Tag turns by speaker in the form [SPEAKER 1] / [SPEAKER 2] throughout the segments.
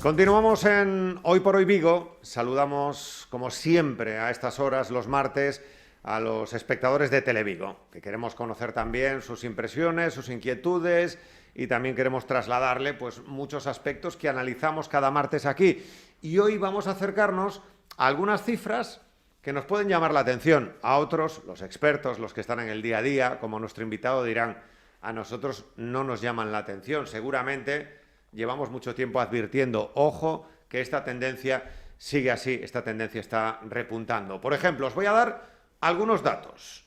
[SPEAKER 1] Continuamos en Hoy por Hoy Vigo. Saludamos, como siempre, a estas horas, los martes, a los espectadores de Televigo, que queremos conocer también sus impresiones, sus inquietudes, y también queremos trasladarle pues, muchos aspectos que analizamos cada martes aquí. Y hoy vamos a acercarnos a algunas cifras que nos pueden llamar la atención. A otros, los expertos, los que están en el día a día, como nuestro invitado, dirán: a nosotros no nos llaman la atención. Seguramente llevamos mucho tiempo advirtiendo, ojo, que esta tendencia sigue así, esta tendencia está repuntando. Por ejemplo, os voy a dar algunos datos.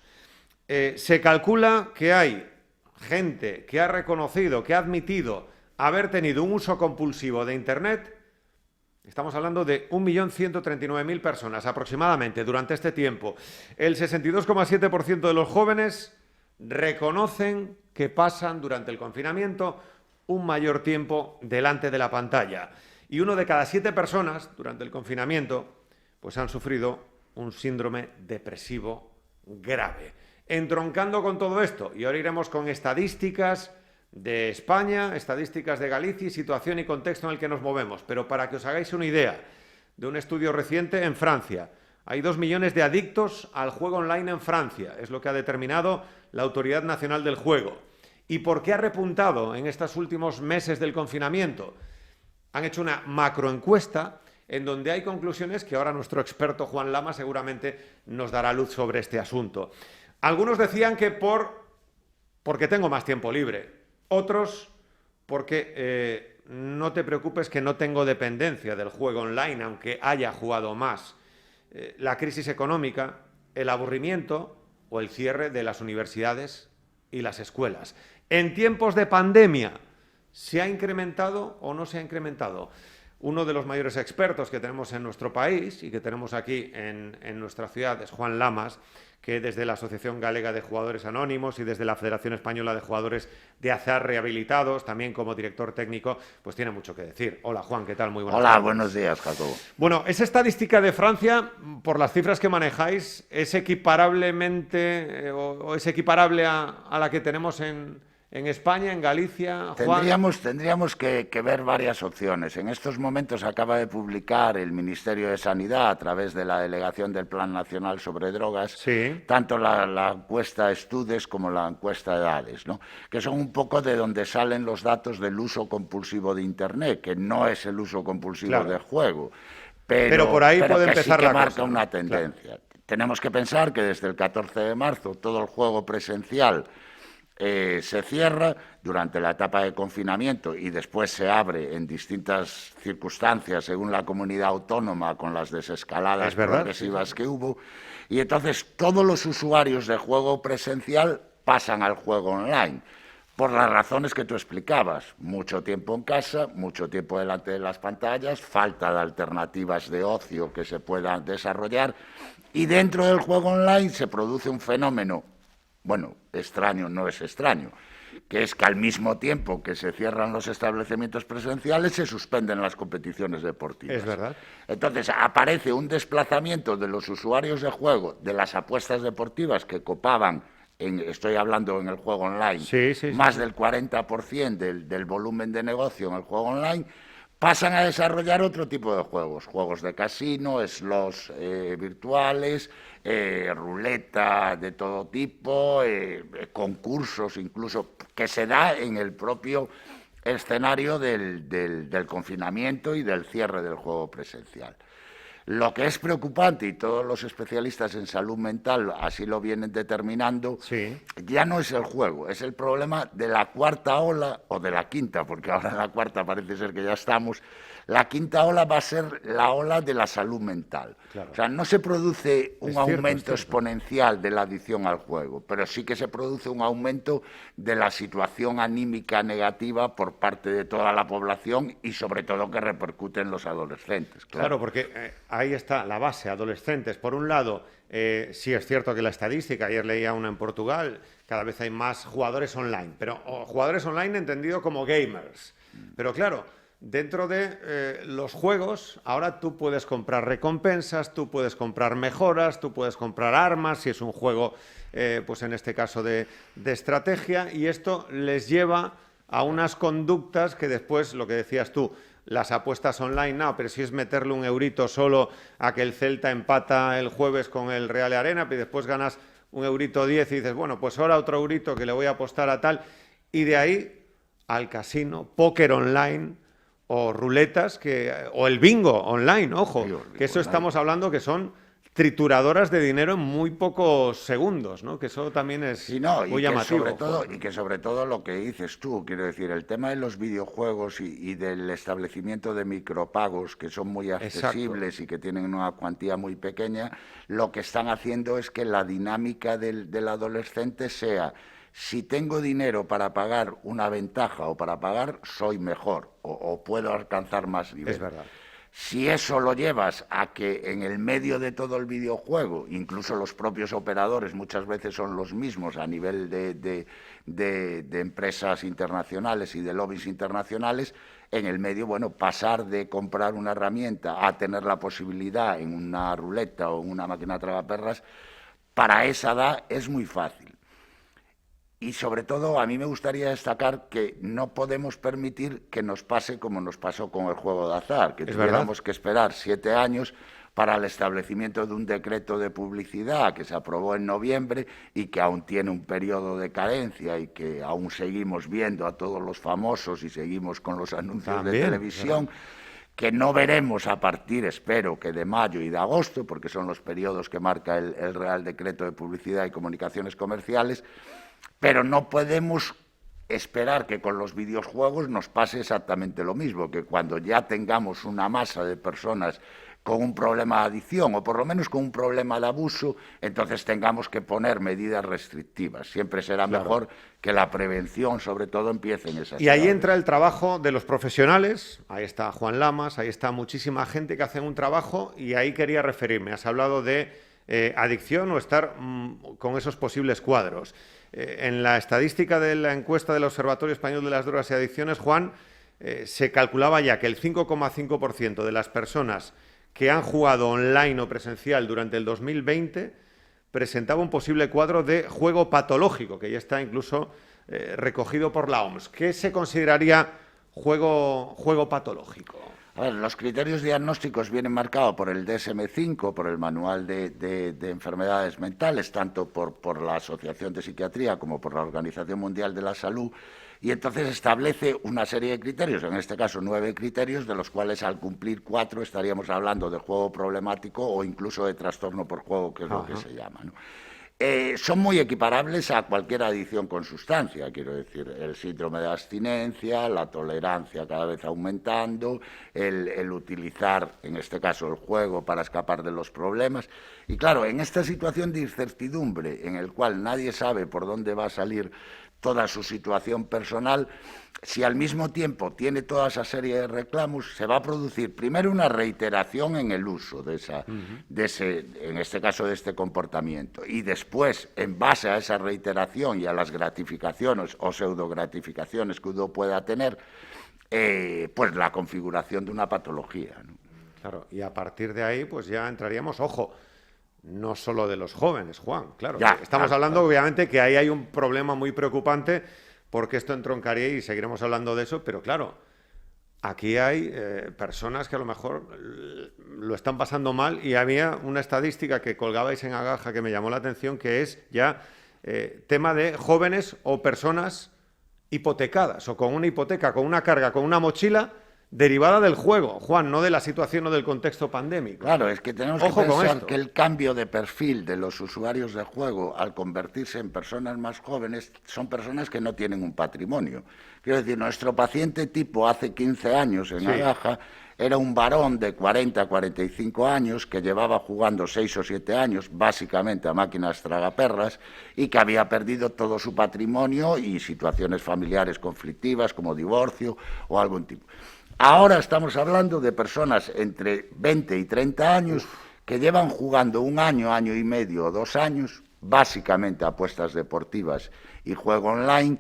[SPEAKER 1] Se calcula que hay gente que ha reconocido, que ha admitido haber tenido un uso compulsivo de Internet. Estamos hablando de 1.139.000 personas aproximadamente durante este tiempo. El 62,7% de los jóvenes reconocen que pasan durante el confinamiento un mayor tiempo delante de la pantalla. Y 1 de cada 7 personas durante el confinamiento pues han sufrido un síndrome depresivo grave. Entroncando con todo esto, y ahora iremos con estadísticas de España, estadísticas de Galicia y situación y contexto en el que nos movemos. Pero para que os hagáis una idea de un estudio reciente, en Francia hay 2 millones de adictos al juego online en Francia. Es lo que ha determinado la Autoridad Nacional del Juego. ¿Y por qué ha repuntado en estos últimos meses del confinamiento? Han hecho una macroencuesta en donde hay conclusiones que ahora nuestro experto Juan Lama seguramente nos dará luz sobre este asunto. Algunos decían que porque tengo más tiempo libre. Otros porque no te preocupes que no tengo dependencia del juego online, aunque haya jugado más. La crisis económica, el aburrimiento o el cierre de las universidades y las escuelas. En tiempos de pandemia, ¿se ha incrementado o no se ha incrementado? Uno de los mayores expertos que tenemos en nuestro país y que tenemos aquí en nuestra ciudad es Juan Lamas, que desde la Asociación Galega de Jugadores Anónimos y desde la Federación Española de Jugadores de Azar Rehabilitados, también como director técnico, pues tiene mucho que decir. Hola Juan, ¿qué tal? Muy buenas tardes.
[SPEAKER 2] Hola, buenos días, Jacobo.
[SPEAKER 1] Bueno, esa estadística de Francia, por las cifras que manejáis, ¿es equiparablemente o es equiparable a la que tenemos en España, en Galicia, Juan?
[SPEAKER 2] Tendríamos que ver varias opciones. En estos momentos acaba de publicar el Ministerio de Sanidad, a través de la Delegación del Plan Nacional sobre Drogas,
[SPEAKER 1] Sí.
[SPEAKER 2] tanto la encuesta Estudes como la encuesta Edades, ¿no? Que son un poco de donde salen los datos del uso compulsivo de Internet, que no es el uso compulsivo
[SPEAKER 1] Claro.
[SPEAKER 2] de juego,
[SPEAKER 1] Pero por ahí puede
[SPEAKER 2] que
[SPEAKER 1] empezar
[SPEAKER 2] sí que
[SPEAKER 1] la
[SPEAKER 2] marca
[SPEAKER 1] cosa, ¿no?
[SPEAKER 2] una tendencia. Claro. Tenemos que pensar que desde el 14 de marzo todo el juego presencial se cierra durante la etapa de confinamiento y después se abre en distintas circunstancias según la comunidad autónoma, con las desescaladas progresivas que hubo, y entonces todos los usuarios de juego presencial pasan al juego online, por las razones que tú explicabas: mucho tiempo en casa, mucho tiempo delante de las pantallas, falta de alternativas de ocio que se puedan desarrollar, y dentro del juego online se produce un fenómeno, bueno, extraño no es extraño, que es que al mismo tiempo que se cierran los establecimientos presenciales, se suspenden las competiciones deportivas.
[SPEAKER 1] Es verdad.
[SPEAKER 2] Entonces aparece un desplazamiento de los usuarios de juego, de las apuestas deportivas que copaban, estoy hablando en el juego online, más del 40% del volumen de negocio en el juego online. Pasan a desarrollar otro tipo de juegos, juegos de casino, slots virtuales, ruleta de todo tipo, concursos incluso, que se da en el propio escenario del confinamiento y del cierre del juego presencial. Lo que es preocupante, y todos los especialistas en salud mental así lo vienen determinando, ya no es el juego, es el problema de la cuarta ola, o de la quinta, porque ahora en la cuarta parece ser que ya estamos. La quinta ola va a ser la ola de la salud mental. Claro. O sea, no se produce un aumento exponencial de la adicción al juego, pero sí que se produce un aumento de la situación anímica negativa por parte de toda la población, y sobre todo que repercute en los adolescentes.
[SPEAKER 1] Claro, porque ahí está la base, adolescentes. Por un lado, sí es cierto que la estadística, ayer leía una en Portugal, cada vez hay más jugadores online, pero jugadores online entendido como gamers. Pero claro, dentro de los juegos, ahora tú puedes comprar recompensas, tú puedes comprar mejoras, tú puedes comprar armas, si es un juego, pues en este caso de estrategia, y esto les lleva a unas conductas que después, lo que decías tú, las apuestas online, no, pero si es meterle un eurito solo a que el Celta empata el jueves con el Real Arena, y después ganas un eurito 10 y dices, bueno, pues ahora otro eurito que le voy a apostar a tal, y de ahí al casino, póker online o ruletas, o el bingo online, ojo, que eso estamos hablando que son trituradoras de dinero en muy pocos segundos, ¿no? Que eso también es muy llamativo.
[SPEAKER 2] Y que sobre todo lo que dices tú, quiero decir, el tema de los videojuegos y del establecimiento de micropagos que son muy accesibles. Exacto. Y que tienen una cuantía muy pequeña, lo que están haciendo es que la dinámica del adolescente sea: si tengo dinero para pagar una ventaja o para pagar, soy mejor o puedo alcanzar más nivel.
[SPEAKER 1] Es verdad.
[SPEAKER 2] Si eso lo llevas a que en el medio de todo el videojuego, incluso los propios operadores muchas veces son los mismos a nivel de empresas internacionales y de lobbies internacionales, en el medio, bueno, pasar de comprar una herramienta a tener la posibilidad en una ruleta o en una máquina tragaperras, para esa edad es muy fácil. Y sobre todo a mí me gustaría destacar que no podemos permitir que nos pase como nos pasó con el juego de azar, que tuviéramos que esperar 7 años para el establecimiento de un decreto de publicidad que se aprobó en noviembre y que aún tiene un periodo de carencia y que aún seguimos viendo a todos los famosos y seguimos con los anuncios de televisión, que no veremos a partir, espero, que de mayo y de agosto, porque son los periodos que marca el Real Decreto de Publicidad y Comunicaciones Comerciales. Pero no podemos esperar que con los videojuegos nos pase exactamente lo mismo, que cuando ya tengamos una masa de personas con un problema de adicción o por lo menos con un problema de abuso, entonces tengamos que poner medidas restrictivas. Siempre será mejor que la prevención, sobre todo, empiece en esas
[SPEAKER 1] edades. Y ahí entra el trabajo de los profesionales. Ahí está Juan Lamas, ahí está muchísima gente que hace un trabajo, y ahí quería referirme. Has hablado de adicción o estar con esos posibles cuadros. En la estadística de la encuesta del Observatorio Español de las Drogas y Adicciones, Juan, se calculaba ya que el 5,5% de las personas que han jugado online o presencial durante el 2020 presentaba un posible cuadro de juego patológico, que ya está incluso recogido por la OMS. ¿Qué se consideraría juego patológico?
[SPEAKER 2] A ver, los criterios diagnósticos vienen marcados por el DSM-5, por el Manual de Enfermedades Mentales, tanto por la Asociación de Psiquiatría como por la Organización Mundial de la Salud, y entonces establece una serie de criterios, en este caso 9 criterios, de los cuales al cumplir 4 estaríamos hablando de juego problemático o incluso de trastorno por juego, que es lo que se llama, ¿no? Son muy equiparables a cualquier adicción con sustancia, quiero decir, el síndrome de abstinencia, la tolerancia cada vez aumentando, el utilizar, en este caso, el juego para escapar de los problemas. Y claro, en esta situación de incertidumbre, en el cual nadie sabe por dónde va a salir toda su situación personal, si al mismo tiempo tiene toda esa serie de reclamos, se va a producir primero una reiteración en el uso de ese, en este caso, de este comportamiento, y después, en base a esa reiteración y a las gratificaciones o pseudogratificaciones que uno pueda tener, pues la configuración de una patología, ¿no?
[SPEAKER 1] Claro, y a partir de ahí, pues ya entraríamos, ojo, no solo de los jóvenes, Juan, claro. Estamos hablando, obviamente, que ahí hay un problema muy preocupante, porque esto entroncaría, y seguiremos hablando de eso, pero claro, aquí hay personas que a lo mejor lo están pasando mal, y había una estadística que colgabais en Agaja que me llamó la atención, que es ya tema de jóvenes o personas hipotecadas, o con una hipoteca, con una carga, con una mochila derivada del juego, Juan, no de la situación o del contexto pandémico.
[SPEAKER 2] Claro, es que tenemos que pensar que el cambio de perfil de los usuarios de juego al convertirse en personas más jóvenes son personas que no tienen un patrimonio. Quiero decir, nuestro paciente tipo hace 15 años en Agaja era un varón de 40 a 45 años que llevaba jugando 6 o 7 años, básicamente a máquinas tragaperras, y que había perdido todo su patrimonio y situaciones familiares conflictivas como divorcio o algún tipo. Ahora estamos hablando de personas entre 20 y 30 años que llevan jugando 1 año, año y medio o 2 años, básicamente apuestas deportivas y juego online,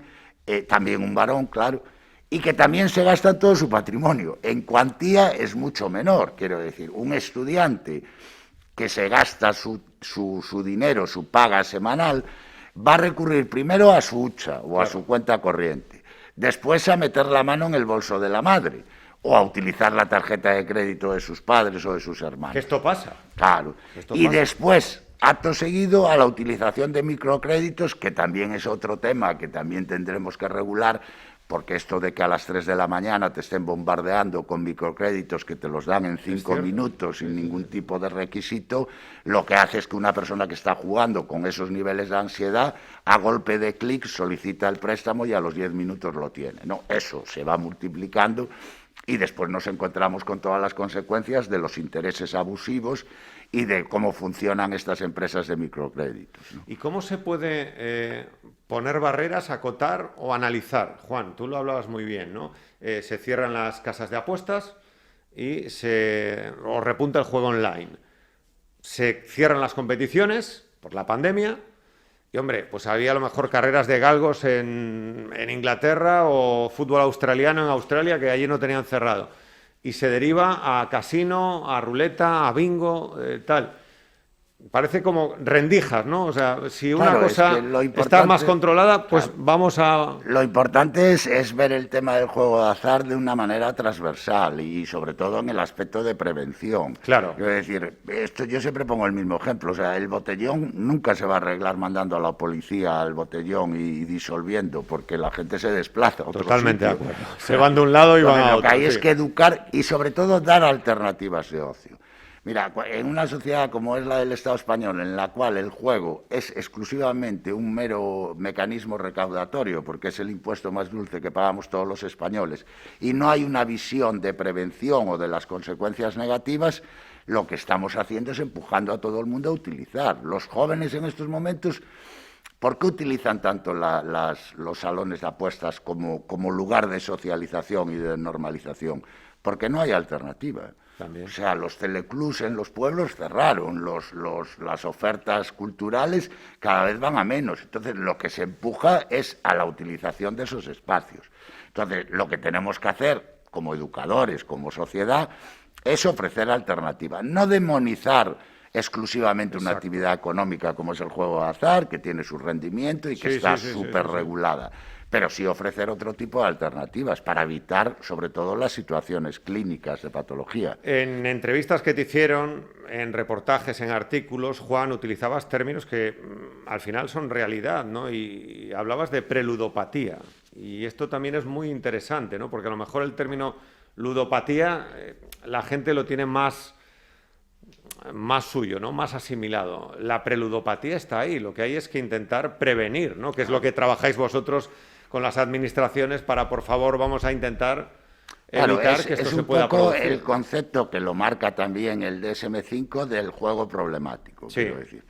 [SPEAKER 2] también un varón, claro, y que también se gastan todo su patrimonio. En cuantía es mucho menor, quiero decir, un estudiante que se gasta su dinero, su paga semanal, va a recurrir primero a su hucha o a su cuenta corriente, después a meter la mano en el bolso de la madre. o a utilizar la tarjeta de crédito de sus padres o de sus hermanos.
[SPEAKER 1] Que esto pasa.
[SPEAKER 2] Claro. Y después, acto seguido, a la utilización de microcréditos, que también es otro tema que también tendremos que regular, porque esto de que a las 3 de la mañana te estén bombardeando con microcréditos que te los dan en 5 minutos sin ningún tipo de requisito, lo que hace es que una persona que está jugando con esos niveles de ansiedad, a golpe de clic solicita el préstamo y a los 10 minutos lo tiene. No, eso se va multiplicando y después nos encontramos con todas las consecuencias de los intereses abusivos y de cómo funcionan estas empresas de microcréditos, ¿no?
[SPEAKER 1] ¿Y cómo se puede poner barreras, acotar o analizar? Juan, tú lo hablabas muy bien, ¿no? Se cierran las casas de apuestas o repunta el juego online. Se cierran las competiciones por la pandemia y, hombre, pues había a lo mejor carreras de galgos en Inglaterra o fútbol australiano en Australia que allí no tenían cerrado. Y se deriva a casino, a ruleta, a bingo, tal. Parece como rendijas, ¿no? O sea, si una cosa está más controlada, pues vamos a...
[SPEAKER 2] Lo importante es ver el tema del juego de azar de una manera transversal y sobre todo en el aspecto de prevención.
[SPEAKER 1] Claro.
[SPEAKER 2] Quiero decir, yo siempre pongo el mismo ejemplo. O sea, el botellón nunca se va a arreglar mandando a la policía al botellón y disolviendo, porque la gente se desplaza a otro
[SPEAKER 1] Totalmente
[SPEAKER 2] sitio.
[SPEAKER 1] de acuerdo. Se van de un lado y van a otro.
[SPEAKER 2] Lo que hay es que educar y sobre todo dar alternativas de ocio. Mira, en una sociedad como es la del Estado español, en la cual el juego es exclusivamente un mero mecanismo recaudatorio, porque es el impuesto más dulce que pagamos todos los españoles, y no hay una visión de prevención o de las consecuencias negativas, lo que estamos haciendo es empujando a todo el mundo a utilizar. Los jóvenes en estos momentos, ¿por qué utilizan tanto los salones de apuestas como lugar de socialización y de normalización? Porque no hay alternativa.
[SPEAKER 1] También.
[SPEAKER 2] O sea, los teleclubs en los pueblos cerraron, las ofertas culturales cada vez van a menos. Entonces, lo que se empuja es a la utilización de esos espacios. Entonces, lo que tenemos que hacer como educadores, como sociedad, es ofrecer alternativas, no demonizar exclusivamente una actividad económica como es el juego de azar, que tiene su rendimiento y que está súper regulada. Pero sí ofrecer otro tipo de alternativas para evitar, sobre todo, las situaciones clínicas de patología.
[SPEAKER 1] En entrevistas que te hicieron, en reportajes, en artículos, Juan, utilizabas términos que al final son realidad, ¿no? Y hablabas de preludopatía. Y esto también es muy interesante, ¿no? Porque a lo mejor el término ludopatía la gente lo tiene más suyo, ¿no? Más asimilado. La preludopatía está ahí. Lo que hay es que intentar prevenir, ¿no? Que es lo que trabajáis vosotros con las administraciones para, por favor, vamos a intentar evitar que esto se pueda producir.
[SPEAKER 2] Es un poco el concepto que lo marca también el DSM-5 del juego problemático, quiero decir.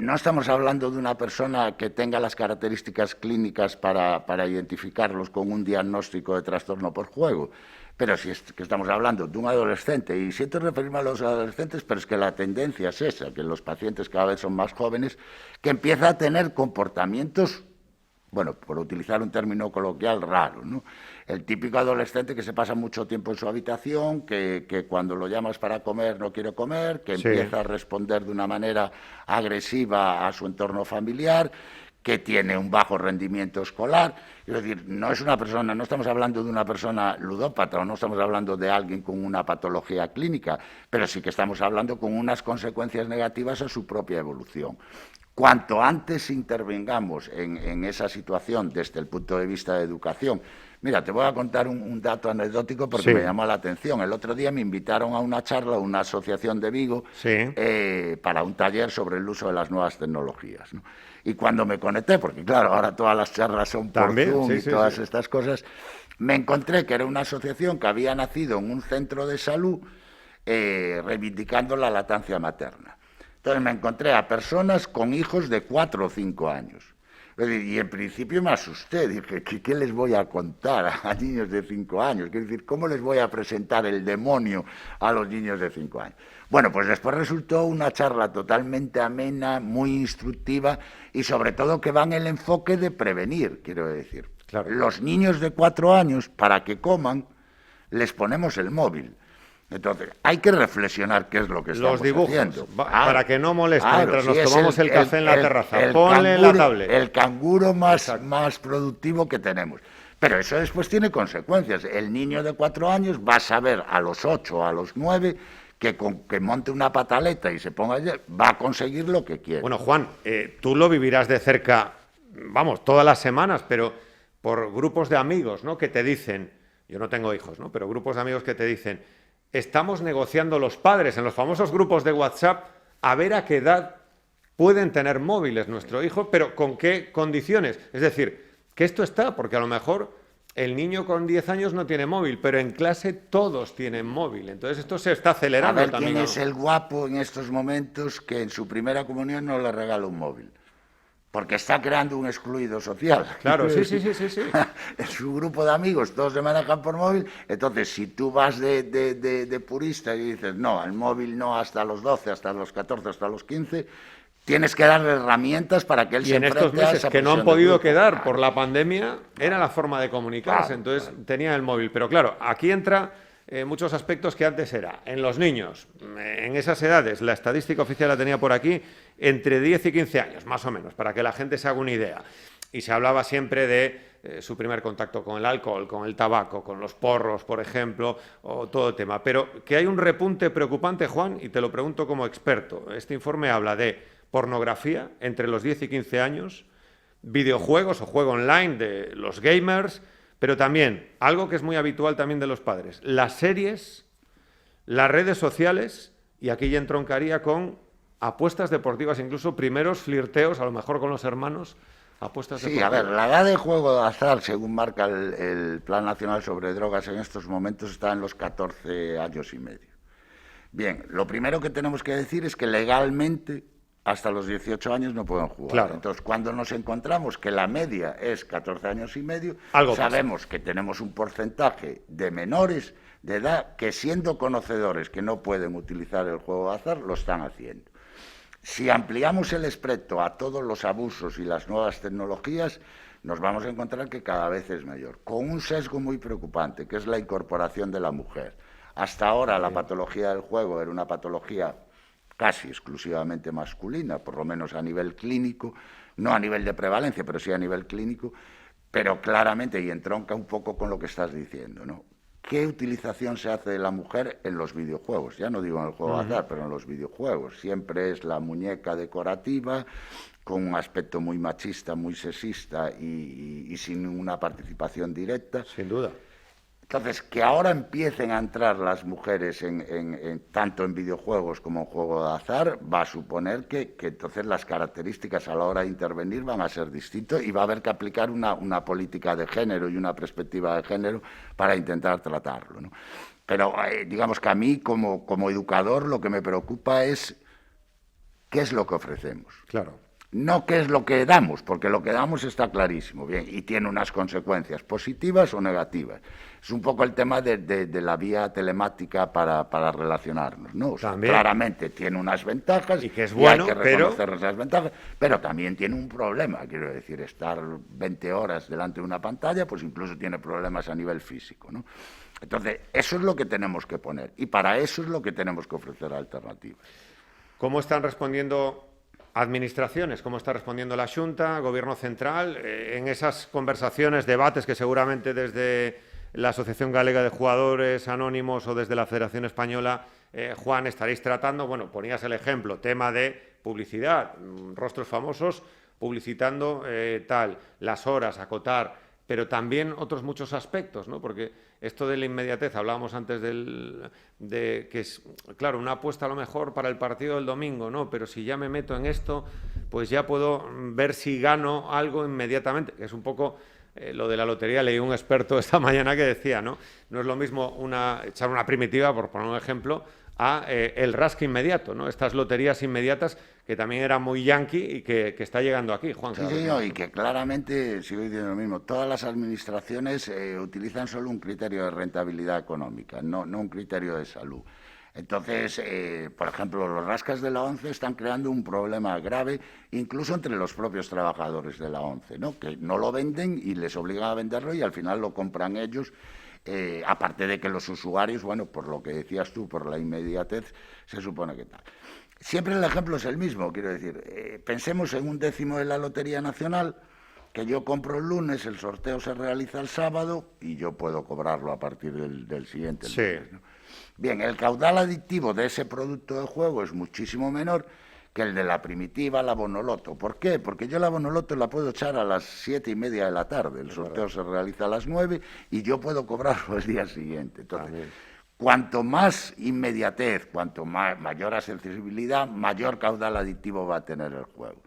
[SPEAKER 2] No estamos hablando de una persona que tenga las características clínicas para identificarlos con un diagnóstico de trastorno por juego, pero sí que estamos hablando de un adolescente, y siento referirme a los adolescentes, pero es que la tendencia es esa, que los pacientes cada vez son más jóvenes, que empieza a tener comportamientos, bueno, por utilizar un término coloquial, raro, ¿no? El típico adolescente que se pasa mucho tiempo en su habitación, que cuando lo llamas para comer no quiere comer, que empieza a responder de una manera agresiva a su entorno familiar, que tiene un bajo rendimiento escolar. Es decir, no estamos hablando de una persona ludópata o no estamos hablando de alguien con una patología clínica, pero sí que estamos hablando con unas consecuencias negativas a su propia evolución. Cuanto antes intervengamos en esa situación desde el punto de vista de educación. Mira, te voy a contar un dato anecdótico porque me llamó la atención. El otro día me invitaron a una charla, una asociación de Vigo, para un taller sobre el uso de las nuevas tecnologías, ¿no? Y cuando me conecté, porque claro, ahora todas las charlas son por Zoom y todas estas cosas, me encontré que era una asociación que había nacido en un centro de salud reivindicando la lactancia materna. Entonces me encontré a personas con hijos de 4 o 5 años. Y en principio me asusté, dije, ¿qué les voy a contar a niños de 5 años? Quiero decir, ¿cómo les voy a presentar el demonio a los niños de 5 años? Bueno, pues después resultó una charla totalmente amena, muy instructiva y sobre todo que va en el enfoque de prevenir, quiero decir. Claro. Los niños de 4 años, para que coman, les ponemos el móvil. Entonces, hay que reflexionar qué es lo que estamos haciendo.
[SPEAKER 1] Para que no moleste mientras nos tomamos el café en la terraza. Ponle la tablet.
[SPEAKER 2] El canguro más productivo que tenemos. Pero eso después tiene consecuencias. El niño de 4 años va a saber a los 8 o a los 9 que con que monte una pataleta y se ponga allí, va a conseguir lo que quiere.
[SPEAKER 1] Bueno, Juan, tú lo vivirás de cerca, vamos, todas las semanas, pero por grupos de amigos, ¿no? Que te dicen, yo no tengo hijos, ¿no? Pero grupos de amigos que te dicen, estamos negociando los padres en los famosos grupos de WhatsApp a ver a qué edad pueden tener móviles nuestro hijo, pero con qué condiciones. Es decir, que esto está, porque a lo mejor el niño con 10 años no tiene móvil, pero en clase todos tienen móvil. Entonces esto se está acelerando
[SPEAKER 2] también. A ver
[SPEAKER 1] también,
[SPEAKER 2] quién
[SPEAKER 1] ¿no?
[SPEAKER 2] es el guapo en estos momentos que en su primera comunión no le regala un móvil. Porque está creando un excluido social.
[SPEAKER 1] Claro, sí.
[SPEAKER 2] En su grupo de amigos todos se manejan por móvil, entonces si tú vas de purista y dices, no, el móvil no hasta los 12, hasta los 14, hasta los 15, tienes que darle herramientas para que él se enfrente a esa
[SPEAKER 1] Y en estos meses que no han
[SPEAKER 2] presión de
[SPEAKER 1] podido
[SPEAKER 2] grupo.
[SPEAKER 1] quedar por la pandemia, era la forma de comunicarse,
[SPEAKER 2] Claro,
[SPEAKER 1] entonces tenían el móvil. Pero claro, aquí entra muchos aspectos que antes era. En los niños, en esas edades, la estadística oficial la tenía por aquí, entre 10 y 15 años, más o menos, para que la gente se haga una idea. Y se hablaba siempre de su primer contacto con el alcohol, con el tabaco, con los porros, por ejemplo, o todo el tema. Pero que hay un repunte preocupante, Juan, y te lo pregunto como experto. Este informe habla de pornografía entre los 10 y 15 años, videojuegos o juego online de los gamers, pero también, algo que es muy habitual también de los padres, las series, las redes sociales, y aquí ya entroncaría con apuestas deportivas, incluso primeros flirteos, a lo mejor con los hermanos, apuestas deportivas.
[SPEAKER 2] Sí, a ver, la edad de juego de azar, según marca el Plan Nacional sobre Drogas en estos momentos, está en los 14 años y medio. Bien, lo primero que tenemos que decir es que legalmente hasta los 18 años no pueden jugar.
[SPEAKER 1] Claro.
[SPEAKER 2] Entonces, cuando nos encontramos que la media es 14 años y medio, sabemos que tenemos un porcentaje de menores de edad que, siendo conocedores que no pueden utilizar el juego de azar, lo están haciendo. Si ampliamos el espectro a todos los abusos y las nuevas tecnologías, nos vamos a encontrar que cada vez es mayor, con un sesgo muy preocupante, que es la incorporación de la mujer. Hasta ahora la patología del juego era una patología casi exclusivamente masculina, por lo menos a nivel clínico, no a nivel de prevalencia, pero sí a nivel clínico, pero claramente, y entronca un poco con lo que estás diciendo, ¿no? ¿Qué utilización se hace de la mujer en los videojuegos? Ya no digo en el juego de azar, pero en los videojuegos. Siempre es la muñeca decorativa, con un aspecto muy machista, muy sexista y sin una participación directa.
[SPEAKER 1] Sin duda.
[SPEAKER 2] Entonces, que ahora empiecen a entrar las mujeres tanto en videojuegos como en juego de azar, va a suponer que entonces las características a la hora de intervenir van a ser distintas y va a haber que aplicar una política de género y una perspectiva de género para intentar tratarlo, ¿no? Pero digamos que a mí, como educador, lo que me preocupa es qué es lo que ofrecemos.
[SPEAKER 1] Claro.
[SPEAKER 2] No qué es lo que damos, porque lo que damos está clarísimo, bien, y tiene unas consecuencias positivas o negativas. Es un poco el tema de la vía telemática para relacionarnos, ¿no? O sea, claramente tiene unas ventajas
[SPEAKER 1] y que es bueno,
[SPEAKER 2] hay que reconocer esas ventajas, pero también tiene un problema, quiero decir, estar 20 horas delante de una pantalla, pues incluso tiene problemas a nivel físico, ¿no? Entonces, eso es lo que tenemos que poner, y para eso es lo que tenemos que ofrecer alternativas.
[SPEAKER 1] ¿Cómo están respondiendo administraciones? ¿Cómo está respondiendo la Xunta, Gobierno Central, en esas conversaciones, debates que seguramente desde la Asociación Galega de Jugadores Anónimos o desde la Federación Española, Juan, estaréis tratando? Bueno, ponías el ejemplo, tema de publicidad, rostros famosos publicitando las horas, acotar, pero también otros muchos aspectos, ¿no? Porque esto de la inmediatez, hablábamos antes de que es, claro, una apuesta a lo mejor para el partido del domingo, ¿no? Pero si ya me meto en esto, pues ya puedo ver si gano algo inmediatamente, que es un poco lo de la lotería. Leí un experto esta mañana que decía, ¿no? No es lo mismo echar una primitiva, por poner un ejemplo, a el rasque inmediato, ¿no? Estas loterías inmediatas que también era muy yanqui y que está llegando aquí, Juan.
[SPEAKER 2] Sí, señor, y que claramente, sigo diciendo lo mismo, todas las administraciones utilizan solo un criterio de rentabilidad económica, no un criterio de salud. Entonces, por ejemplo, los rascas de la ONCE están creando un problema grave, incluso entre los propios trabajadores de la ONCE, ¿no? Que no lo venden y les obligan a venderlo y al final lo compran ellos. Aparte de que los usuarios, bueno, por lo que decías tú, por la inmediatez, se supone que tal. Siempre el ejemplo es el mismo, quiero decir, pensemos en un décimo de la Lotería Nacional, que yo compro el lunes, el sorteo se realiza el sábado y yo puedo cobrarlo a partir del siguiente lunes, ¿no? Bien, el caudal adictivo de ese producto de juego es muchísimo menor que el de la primitiva, la Bonoloto. ¿Por qué? Porque yo la Bonoloto la puedo echar a las 7:30 de la tarde, el sorteo se realiza a las 9 y yo puedo cobrarlo el día siguiente. Entonces, cuanto más inmediatez, cuanto mayor accesibilidad, mayor caudal adictivo va a tener el juego.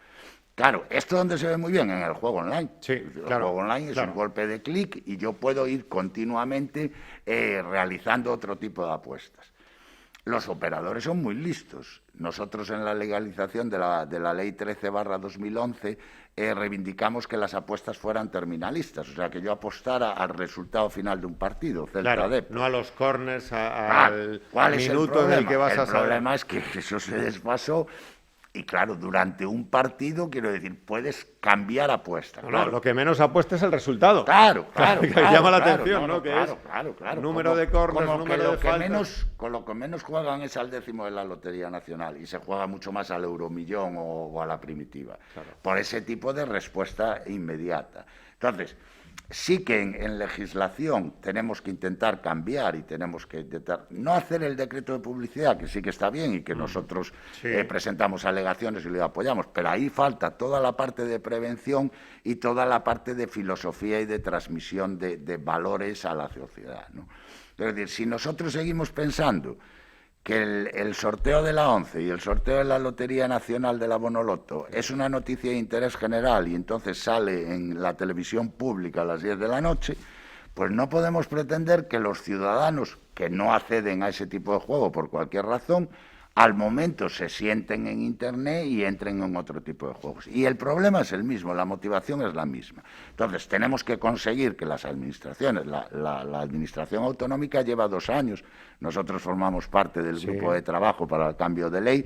[SPEAKER 2] Claro, ¿esto dónde se ve muy bien? En el juego online.
[SPEAKER 1] Sí,
[SPEAKER 2] el juego online es un golpe de clic y yo puedo ir continuamente realizando otro tipo de apuestas. Los operadores son muy listos. Nosotros en la legalización de la Ley 13/2011 reivindicamos que las apuestas fueran terminalistas, o sea, que yo apostara al resultado final de un partido, Celta-Depor.
[SPEAKER 1] No a los corners, al minuto en el que vas a saber.
[SPEAKER 2] El problema es que eso se desfasó. Y claro, durante un partido, quiero decir, puedes cambiar apuesta.
[SPEAKER 1] No, lo que menos apuesta es el resultado.
[SPEAKER 2] Claro.
[SPEAKER 1] Que llama la atención, ¿no?
[SPEAKER 2] Claro.
[SPEAKER 1] Número de córneres, número de faltas.
[SPEAKER 2] Con lo que menos juegan es al décimo de la Lotería Nacional y se juega mucho más al euromillón o a la primitiva. Claro. Por ese tipo de respuesta inmediata. Entonces, sí que en legislación tenemos que intentar cambiar y tenemos que intentar no hacer el decreto de publicidad, que sí que está bien y que nosotros presentamos alegaciones y lo apoyamos, pero ahí falta toda la parte de prevención y toda la parte de filosofía y de transmisión de valores a la sociedad, ¿no? Es decir, si nosotros seguimos pensando que el sorteo de la ONCE y el sorteo de la Lotería Nacional de la Bonoloto es una noticia de interés general y entonces sale en la televisión pública a las 10 de la noche, pues no podemos pretender que los ciudadanos que no acceden a ese tipo de juego por cualquier razón, al momento se sienten en Internet y entren en otro tipo de juegos. Y el problema es el mismo, la motivación es la misma. Entonces, tenemos que conseguir que las administraciones, la administración autonómica lleva 2 años, nosotros formamos parte del grupo de trabajo para el cambio de ley,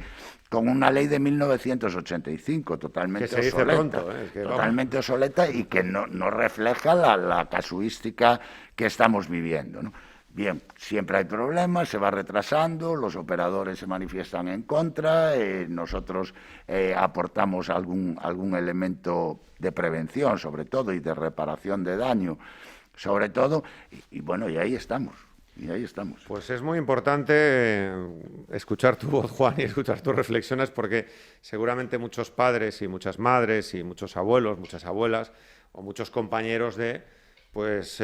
[SPEAKER 2] con una ley de 1985, totalmente obsoleta, totalmente obsoleta y que no refleja la casuística que estamos viviendo, ¿no? Bien, siempre hay problemas, se va retrasando, los operadores se manifiestan en contra, nosotros aportamos algún elemento de prevención, sobre todo, y de reparación de daño, sobre todo, y bueno, y ahí estamos.
[SPEAKER 1] Pues es muy importante escuchar tu voz, Juan, y escuchar tus reflexiones, porque seguramente muchos padres y muchas madres y muchos abuelos, muchas abuelas o muchos compañeros pues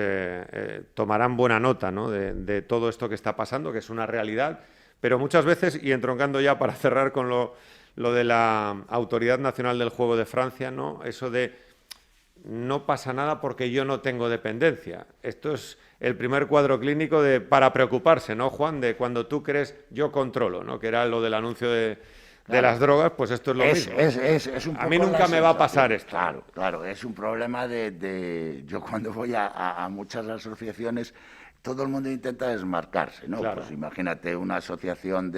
[SPEAKER 1] tomarán buena nota, ¿no? de todo esto que está pasando, que es una realidad, pero muchas veces, y entroncando ya para cerrar con lo de la Autoridad Nacional del Juego de Francia, ¿no? Eso de no pasa nada porque yo no tengo dependencia. Esto es el primer cuadro clínico para preocuparse, ¿no, Juan? De cuando tú crees yo controlo, ¿no? Que era lo del anuncio de las drogas, pues esto es lo mismo.
[SPEAKER 2] Es un poco
[SPEAKER 1] a mí nunca me va a pasar esto.
[SPEAKER 2] Claro, es un problema yo cuando voy a muchas asociaciones, todo el mundo intenta desmarcarse, ¿no? Claro. Pues imagínate una asociación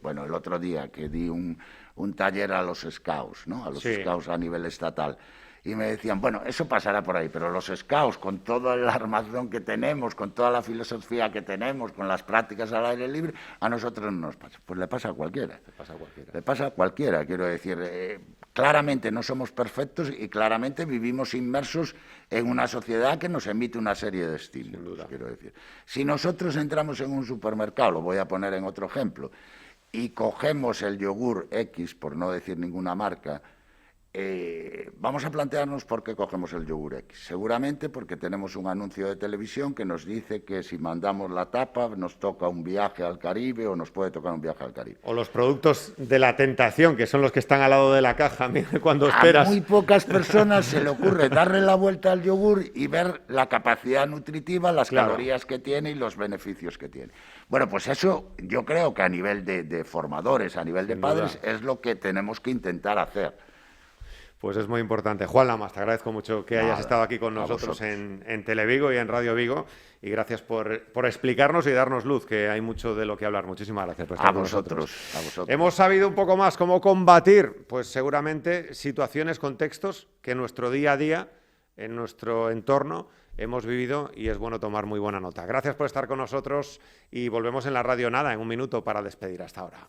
[SPEAKER 2] bueno, el otro día que di un taller a los scouts, ¿no? A los scouts a nivel estatal. Y me decían, bueno, eso pasará por ahí, pero los scouts, con todo el armazón que tenemos, con toda la filosofía que tenemos, con las prácticas al aire libre, a nosotros no nos pasa. Pues le pasa a cualquiera. Le pasa a cualquiera, quiero decir. Claramente no somos perfectos y claramente vivimos inmersos en una sociedad que nos emite una serie de estímulos, quiero decir. Si nosotros entramos en un supermercado, lo voy a poner en otro ejemplo, y cogemos el yogur X, por no decir ninguna marca, vamos a plantearnos por qué cogemos el yogur X. Seguramente porque tenemos un anuncio de televisión que nos dice que si mandamos la tapa nos toca un viaje al Caribe o nos puede tocar un viaje al Caribe.
[SPEAKER 1] O los productos de la tentación, que son los que están al lado de la caja cuando esperas.
[SPEAKER 2] A muy pocas personas se le ocurre darle la vuelta al yogur y ver la capacidad nutritiva, las calorías que tiene y los beneficios que tiene. Bueno, pues eso yo creo que a nivel de formadores, a nivel de padres, es lo que tenemos que intentar hacer.
[SPEAKER 1] Pues es muy importante. Juan Lamas, te agradezco mucho que hayas estado aquí con nosotros en Televigo y en Radio Vigo, y gracias por explicarnos y darnos luz, que hay mucho de lo que hablar. Muchísimas gracias por estar con nosotros.
[SPEAKER 2] A vosotros.
[SPEAKER 1] Hemos sabido un poco más cómo combatir, pues seguramente situaciones, contextos que en nuestro día a día, en nuestro entorno, hemos vivido, y es bueno tomar muy buena nota. Gracias por estar con nosotros y volvemos en la radio en un minuto para despedir. Hasta ahora.